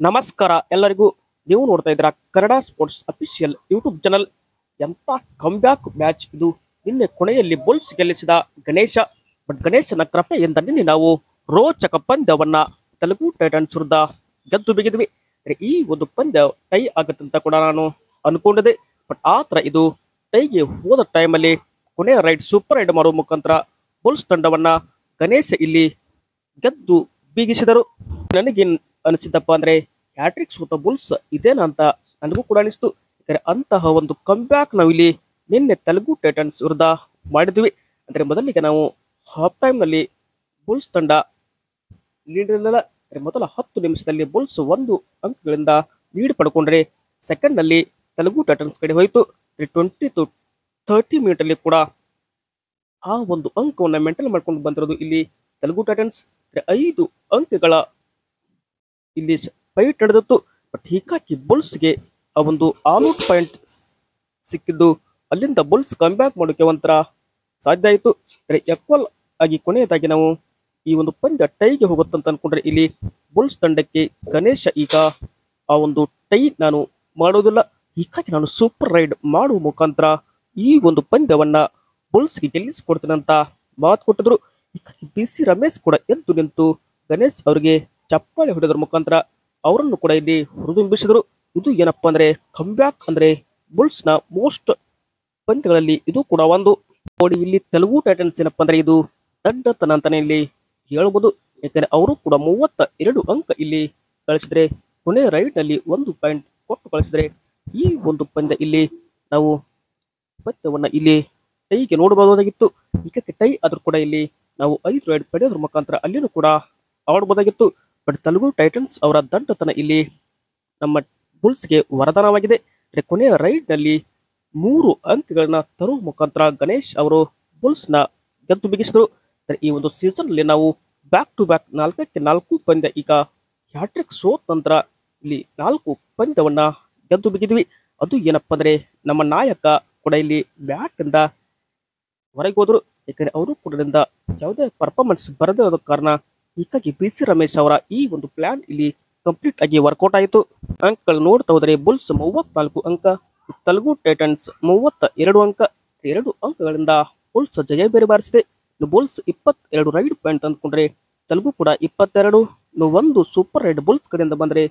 ನಮಸ್ಕಾರ ಎಲ್ಲರಿಗೂ. ನೀವು ನೋಡ್ತಾ ಇದ್ದೀರಾ Kannada sports official YouTube channel. ಎಂತ ಕಂಬ್ಯಾಕ್ ಮ್ಯಾಚ್ ಇದು. ನಿನ್ನೆ ಕೊನೆಯಲ್ಲಿ ಬುಲ್ಸ್ ಗೆಲ್ಲಿಸಿದ ಗಣೇಶ. ಬಟ್ ಗಣೇಶನ ಕೃಪೆಯಿಂದ ನಿನ್ನೆ ನಾವು ರೋಚಕ ಪಂದ್ಯವನ್ನ ತೆಲುಗು ಟೈಟನ್ಸ್ ವಿರುದ್ಧ ಗೆದ್ದು ಬಿಗಿದ್ವಿ. ಈ ಒಂದು ಪಂದ್ಯ ಟೈ ಆಗತ್ತಂತ ಕೂಡ ನಾನು ಅನ್ಕೊಂಡಿದ್ದೆ. ಬಟ್ ಆತರ ಇದು ಟೈಗೆ ಹೋದ ಟೈಮಲ್ಲಿ ಕೊನೆಯ ರೈಡ್ ಸೂಪರ್ ರೈಡ್ ಮಾಡುವ ಮುಖಾಂತರ ಬುಲ್ಸ್ ತಂಡವನ್ನ ಗಣೇಶ ಇಲ್ಲಿ ಗೆದ್ದು ಬೀಗಿಸಿದರು. ನನಗೇನ್ ಅನಿಸಿದ್ದಪ್ಪ ಅಂದ್ರೆ ಹ್ಯಾಟ್ರಿಕ್ ಸೋತ ಬುಲ್ಸ್ ಇದೇನಾ ಅಂತ ನನಗೂ ಕೂಡ ಅನಿಸ್ತು. ಯಾಕಂದ್ರೆ ಅಂತಹ ಒಂದು ಕಂಬ್ಯಾಕ್ ನಾವಿಲ್ಲಿ ನಿನ್ನೆ ತೆಲುಗು ಟೈಟನ್ಸ್ ವಿರುದ್ಧ ಮಾಡಿದ್ವಿ. ಅಂದ್ರೆ ಮೊದಲಿಗೆ ನಾವು ಹಾಫ್ ಟೈಮ್ ನಲ್ಲಿ ಬುಲ್ಸ್ ತಂಡ ಲೀಡ್ ಇರಲಿಲ್ಲ. ಮೊದಲ 10 ನಿಮಿಷದಲ್ಲಿ ಬುಲ್ಸ್ 1 ಅಂಕಗಳಿಂದ ಲೀಡ್ ಪಡ್ಕೊಂಡ್ರೆ ಸೆಕೆಂಡ್ ನಲ್ಲಿ ತೆಲುಗು ಟೈಟನ್ಸ್ ಕಡೆ ಹೋಯಿತು. 20 to 30 ಮಿನಿಟ್ ಅಲ್ಲಿ ಕೂಡ ಆ ಒಂದು ಅಂಕವನ್ನ ಮೇಂಟೈನ್ ಮಾಡ್ಕೊಂಡು ಬಂದಿರೋದು ಇಲ್ಲಿ ತೆಲುಗು ಟೈಟನ್ಸ್. 5 ಅಂಕಗಳ ಇಲ್ಲಿ ಫೈಟ್ ನಡೆದಿತ್ತು. ಬಟ್ ಹೀಗಾಗಿ ಬುಲ್ಸ್ಗೆ ಆ ಒಂದು ಆಲ್ಔಟ್ ಪಾಯಿಂಟ್ ಸಿಕ್ಕಿದ್ದು, ಅಲ್ಲಿಂದ ಬುಲ್ಸ್ ಕಂಬ್ಯಾಕ್ ಮಾಡೋಕೆ ಒಂಥರ ಸಾಧ್ಯ ಆಯಿತು. ಎಕ್ವಲ್ ಆಗಿ ಕೊನೆಯದಾಗಿ ನಾವು ಈ ಒಂದು ಪಂದ್ಯ ಟೈಗೆ ಹೋಗುತ್ತಂತ ಅನ್ಕೊಂಡ್ರೆ ಇಲ್ಲಿ ಬುಲ್ಸ್ ತಂಡಕ್ಕೆ ಗಣೇಶ ಈಗ ಆ ಒಂದು ಟೈ ನಾನು ಮಾಡೋದಿಲ್ಲ, ಹೀಗಾಗಿ ನಾನು ಸೂಪರ್ ರೈಡ್ ಮಾಡುವ ಮುಖಾಂತರ ಈ ಒಂದು ಪಂದ್ಯವನ್ನ ಬುಲ್ಸ್ಗೆ ಗೆಲ್ಲಿಸಿಕೊಡ್ತೀನಿ ಅಂತ ಮಾತು ಕೊಟ್ಟಿದ್ರು. ಹೀಗಾಗಿ BC ರಮೇಶ್ ಕೂಡ ಎದ್ದು ನಿಂತು ಗಣೇಶ್ ಅವರಿಗೆ ಚಪ್ಪಾಳೆ ಹೊಡೆದ್ರ ಮುಖಾಂತರ ಅವರನ್ನು ಕೂಡ ಇಲ್ಲಿ ಹುರಿದುಂಬಿಸಿದ್ರು. ಇದು ಏನಪ್ಪಾ ಅಂದ್ರೆ ಕಂಬ್ಯಾಕ್ ಅಂದ್ರೆ ಬುಲ್ಸ್ ನ ಮೋಸ್ಟ್ ಪಂದ್ಯಗಳಲ್ಲಿ ಇದು ಕೂಡ ಒಂದು. ನೋಡಿ ಇಲ್ಲಿ ತೆಲುಗು ಟೈಟನ್ಸ್ ಏನಪ್ಪಾ ಅಂದ್ರೆ ಇದು ದಡ್ಡತನ ಅಂತಾನೆ ಇಲ್ಲಿ ಹೇಳ್ಬೋದು. ಯಾಕಂದ್ರೆ ಅವರು ಕೂಡ 32 ಅಂಕ ಇಲ್ಲಿ ಗಳಿಸಿದ್ರೆ, ಕೊನೆ ರೈಡ್ ನಲ್ಲಿ 1 ಪಾಯಿಂಟ್ ಕೊಟ್ಟು ಕಳಿಸಿದ್ರೆ ಈ ಒಂದು ಪಂದ್ಯ ಇಲ್ಲಿ ನಾವು ಪಂದ್ಯವನ್ನ ಇಲ್ಲಿ ಟೈಗೆ ನೋಡಬಹುದಾಗಿತ್ತು. ಹೀಗಾಗಿ ಟೈ ಆದ್ರೂ ಕೂಡ ಇಲ್ಲಿ ನಾವು 5 ರೈಡ್ ಪಡೆಯೋದ್ರ ಮುಖಾಂತರ ಅಲ್ಲಿನೂ ಕೂಡ ಆಡಬಹುದಾಗಿತ್ತು. ಬಟ್ ತೆಲುಗು ಟೈಟನ್ಸ್ ಅವರ ದಂಡತನ ಇಲ್ಲಿ ನಮ್ಮ ಬುಲ್ಸ್ಗೆ ವರದಾನವಾಗಿದೆ. ಕೊನೆಯ ರೈಡ್ ನಲ್ಲಿ 3 ಅಂಕಗಳನ್ನ ತರುವ ಮುಖಾಂತರ ಗಣೇಶ್ ಅವರು ಬುಲ್ಸ್ ನ ಗೆದ್ದು ಬಿಗಿಸಿದ್ರು. ಈ ಒಂದು ಸೀಸನ್ ಅಲ್ಲಿ ನಾವು ಬ್ಯಾಕ್ ಟು ಬ್ಯಾಕ್ 4ಕ್ಕೆ 4 ಪಂದ್ಯ ಈಗ ಹ್ಯಾಟ್ರಿಕ್ ಸೋತ್ ನಂತರ ಇಲ್ಲಿ 4 ಪಂದ್ಯವನ್ನ ಗೆದ್ದು ಬಿಗಿದ್ವಿ. ಅದು ಏನಪ್ಪಾ ಅಂದ್ರೆ ನಮ್ಮ ನಾಯಕ ಕೂಡ ಇಲ್ಲಿ ಬ್ಯಾಟ್ ಇಂದ ಹೊರಗೆ ಹೋದ್ರು. ಯಾಕಂದ್ರೆ ಅವರು ಕೂಡ ಯಾವುದೇ ಪರ್ಫಾರ್ಮೆನ್ಸ್ ಬರದೇ ಇರೋ ಕಾರಣ ಹೀಗಾಗಿ BC ರಮೇಶ್ ಅವರ ಈ ಒಂದು ಪ್ಲಾನ್ ಇಲ್ಲಿ ಕಂಪ್ಲೀಟ್ ಆಗಿ ವರ್ಕೌಟ್ ಆಯಿತು. ಅಂಕಗಳು ನೋಡ್ತಾ ಹೋದರೆ ಬುಲ್ಸ್ 34 ಅಂಕ, ತೆಲುಗು ಟೈಟನ್ಸ್ 32 ಅಂಕ. 2 ಅಂಕಗಳಿಂದ ಬುಲ್ಸ್ ಜಯ ಬೇರೆ ಬಾರಿಸಿದೆ. ಬುಲ್ಸ್ 22 ರೈಡ್ ಪಾಯಿಂಟ್ ಅಂದ್ಕೊಂಡ್ರೆ ತೆಲುಗು ಕೂಡ 22. 1 ಸೂಪರ್ ರೈಡ್ ಬುಲ್ಸ್ ಕಡೆಯಿಂದ ಬಂದ್ರೆ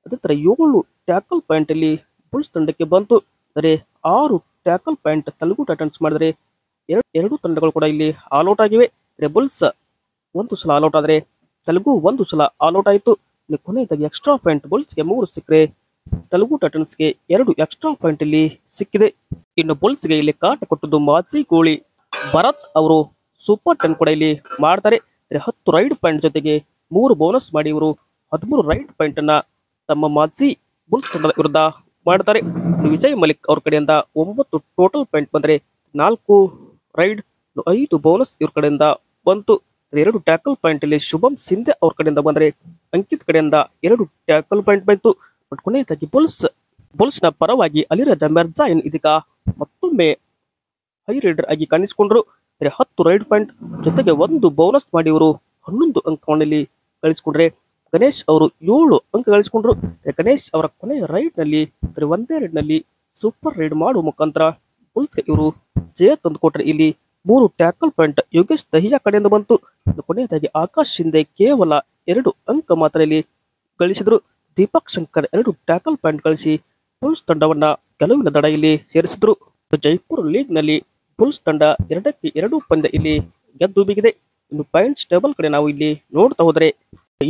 ಅದೇ ತರ 7 ಟ್ಯಾಕಲ್ ಪಾಯಿಂಟ್ ಅಲ್ಲಿ ಬುಲ್ಸ್ ತಂಡಕ್ಕೆ ಬಂತು. ಅಂದರೆ 6 ಟ್ಯಾಕಲ್ ಪಾಯಿಂಟ್ ತೆಲುಗು ಟೈಟನ್ಸ್ ಮಾಡಿದ್ರೆ ಎರಡು ತಂಡಗಳು ಕೂಡ ಇಲ್ಲಿ ಆಲ್ಔಟ್ ಆಗಿವೆ. ಬುಲ್ಸ್ 1 ಸಲ ಆಲ್ಔಟ್ ಆದ್ರೆ ತೆಲುಗು 1 ಸಲ ಆಲ್ಔಟ್ ಆಯಿತು. ಕೊನೆಯದಾಗಿ ಎಕ್ಸ್ಟ್ರಾ ಪಾಯಿಂಟ್ ಬುಲ್ಸ್ಗೆ 3 ಸಿಕ್ಕರೆ ತೆಲುಗು ಟೈಟನ್ಸ್ಗೆ 2 ಎಕ್ಸ್ಟ್ರಾ ಪಾಯಿಂಟ್ ಇಲ್ಲಿ ಸಿಕ್ಕಿದೆ. ಇನ್ನು ಬುಲ್ಸ್ಗೆ ಇಲ್ಲಿ ಕಾಟ ಕೊಟ್ಟದ್ದು ಮಾಜಿ ಗೋಳಿ ಭರತ್ ಅವರು ಸೂಪರ್ 10 ಕೂಡ ಇಲ್ಲಿ ಮಾಡ್ತಾರೆ. 10 ರೈಡ್ ಪಾಯಿಂಟ್ ಜೊತೆಗೆ 3 ಬೋನಸ್ ಮಾಡಿ ಇವರು 13 ರೈಡ್ ಪಾಯಿಂಟ್ ಅನ್ನ ತಮ್ಮ ಮಾಜಿ ಬುಲ್ಸ್ ತಂಡದ ವಿರುದ್ಧ ಮಾಡ್ತಾರೆ. ವಿಜಯ್ ಮಲಿಕ್ ಅವ್ರ ಕಡೆಯಿಂದ 9 ಟೋಟಲ್ ಪಾಯಿಂಟ್ ಬಂದ್ರೆ 4 ರೈಡ್ 5 ಬೋನಸ್ ಇವ್ರ ಕಡೆಯಿಂದ ಬಂತು. 2 ಟ್ಯಾಕಲ್ ಪಾಯಿಂಟ್ ಅಲ್ಲಿ ಶುಭಂ ಸಿಂಧೆ ಅವ್ರ ಕಡೆಯಿಂದ ಬಂದ್ರೆ ಅಂಕಿತ್ ಕಡೆಯಿಂದ 2 ಟ್ಯಾಕಲ್ ಪಾಯಿಂಟ್ ಬಂತು. ಬಟ್ ಕೊನೆಯದಾಗಿ ಬುಲ್ಸ್ ನ ಪರವಾಗಿ ಅಲಿರಜಾ ಮಿರ್ಜಾಯಿನ್ ಇದೀಗ ಮತ್ತೊಮ್ಮೆ ಹೈ ರೈಡರ್ ಆಗಿ ಕಾಣಿಸಿಕೊಂಡ್ರು. 10 ರೈಡ್ ಪಾಯಿಂಟ್ ಜೊತೆಗೆ 1 ಬೋನಸ್ ಮಾಡಿ ಇವರು 11 ಅಂಕಗಳಲ್ಲಿ ಗಳಿಸಿಕೊಂಡ್ರೆ ಗಣೇಶ್ ಅವರು 7 ಅಂಕ ಗಳಿಸಿಕೊಂಡ್ರು. ಗಣೇಶ್ ಅವರ ಕೊನೆಯ ರೈಡ್ ನಲ್ಲಿ ಒಂದೇ ರೈಡ್ ನಲ್ಲಿ ಸೂಪರ್ ರೈಡ್ ಮಾಡುವ ಮುಖಾಂತರ ಬುಲ್ಸ್ಗೆ ಇವರು ಜಯ ತಂದುಕೊಟ್ರೆ ಇಲ್ಲಿ 3 ಟ್ಯಾಕಲ್ ಪಾಯಿಂಟ್ ಯೋಗೇಶ್ ದಹಿಯಾ ಕಡೆಯಿಂದ ಬಂತು. ಕೊನೆಯದಾಗಿ ಆಕಾಶ್ ಶಿಂದೆ ಕೇವಲ 2 ಅಂಕ ಮಾತ್ರ ಇಲ್ಲಿ ಗಳಿಸಿದ್ರು. ದೀಪಕ್ ಶಂಕರ್ 2 ಟ್ಯಾಕಲ್ ಪಾಯಿಂಟ್ ಗಳಿಸಿ ಬುಲ್ಸ್ ತಂಡವನ್ನ ಗೆಲುವಿನ ದಡ ಇಲ್ಲಿ ಸೇರಿಸಿದ್ರು. ಜೈಪುರ್ ಲೀಗ್ ನಲ್ಲಿ ಬುಲ್ಸ್ ತಂಡ 2ಕ್ಕೆ 2 ಪಂದ್ಯ ಇಲ್ಲಿ ಗೆದ್ದು ಬಿಗಿದೆ. ಇನ್ನು ಪಾಯಿಂಟ್ಸ್ ಟೇಬಲ್ ಕಡೆ ನಾವು ಇಲ್ಲಿ ನೋಡ್ತಾ ಹೋದರೆ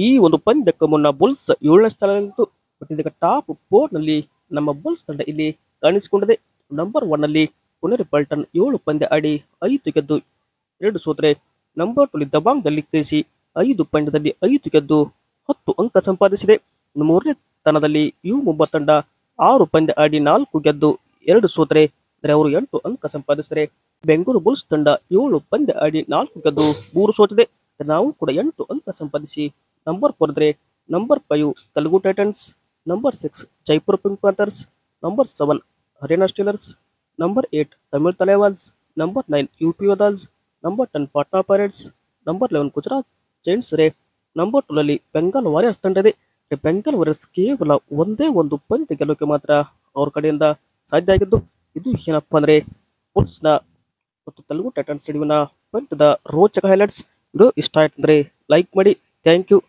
ಈ ಒಂದು ಪಂದ್ಯಕ್ಕೆ ಮುನ್ನ ಬುಲ್ಸ್ 7ನೇ ಸ್ಥಾನದಲ್ಲಿತ್ತು. ಬಟ್ ಇದೀಗ ಟಾಪ್ 4 ನಲ್ಲಿ ನಮ್ಮ ಬುಲ್ಸ್ ತಂಡ ಇಲ್ಲಿ ಕಾಣಿಸಿಕೊಂಡಿದೆ. ನಂಬರ್ 1 ನಲ್ಲಿ ಪುನೇರಿ ಪಲ್ಟನ್ 7 ಪಂದ್ಯ ಆಡಿ 5 ಗೆದ್ದು 2 ಸೋತ್ರೆ, ನಂಬರ್ 2 ದಬಾಂಗ್ ದಲ್ಲಿ ಕೇಸಿ 5 ಪಂದ್ಯದಲ್ಲಿ 5 ಗೆದ್ದು 10 ಅಂಕ ಸಂಪಾದಿಸಿದೆ. ಇನ್ನು 3ನೇ ಸ್ಥಾನದಲ್ಲಿ ಯು ಮುಂಬಾ ತಂಡ 6 ಪಂದ್ಯ ಆಡಿ 4 ಗೆದ್ದು 2 ಸೋತ್ರೆ, ಅವರು 8 ಅಂಕ ಸಂಪಾದಿಸಿದರೆ, ಬೆಂಗಳೂರು ಬುಲ್ಸ್ ತಂಡ 7 ಪಂದ್ಯ ಆಡಿ 4 ಗೆದ್ದು 3 ಸೋತಿದೆ. ನಾವು ಕೂಡ 8 ಅಂಕ ಸಂಪಾದಿಸಿ ನಂಬರ್ 4 ಇದ್ರೆ, number 5 Telugu Titans, number 6 Jaipur Pink Panthers, number 7 Haryana Steelers, number 8 Tamil Thalaivas, number 9 UP Yoddhas, number 10 Patna Pirates, number 11 Gujarat Giants ರೇ, ನಂಬರ್ 2 ನಲ್ಲಿ ಬೆಂಗಾಲ್ ವಾರಿಯರ್ಸ್ ತಂಡ ಇದೆ. ಬೆಂಗಾಲ್ ವಾರಿಯರ್ಸ್ ಕೇವಲ ಒಂದೇ ಒಂದು ಪಂದ್ಯ ಗೆಲ್ಲೋಕೆ ಮಾತ್ರ ಅವ್ರ ಕಡೆಯಿಂದ ಸಾಧ್ಯ ಆಗಿದ್ದು. ಇದು ಏನಪ್ಪಾ ಅಂದ್ರೆ ಬುಲ್ಸ್ನ ಮತ್ತು ತೆಲುಗು ಟೈಟನ್ಸ್ ನಡುವಿನ ಪಂದ್ಯದ ರೋಚಕ ಹೈಲೈಟ್ಸ್. ವಿಡಿಯೋ ಇಷ್ಟ ಆಯ್ತು ಅಂದ್ರೆ ಲೈಕ್ ಮಾಡಿ. Thank you.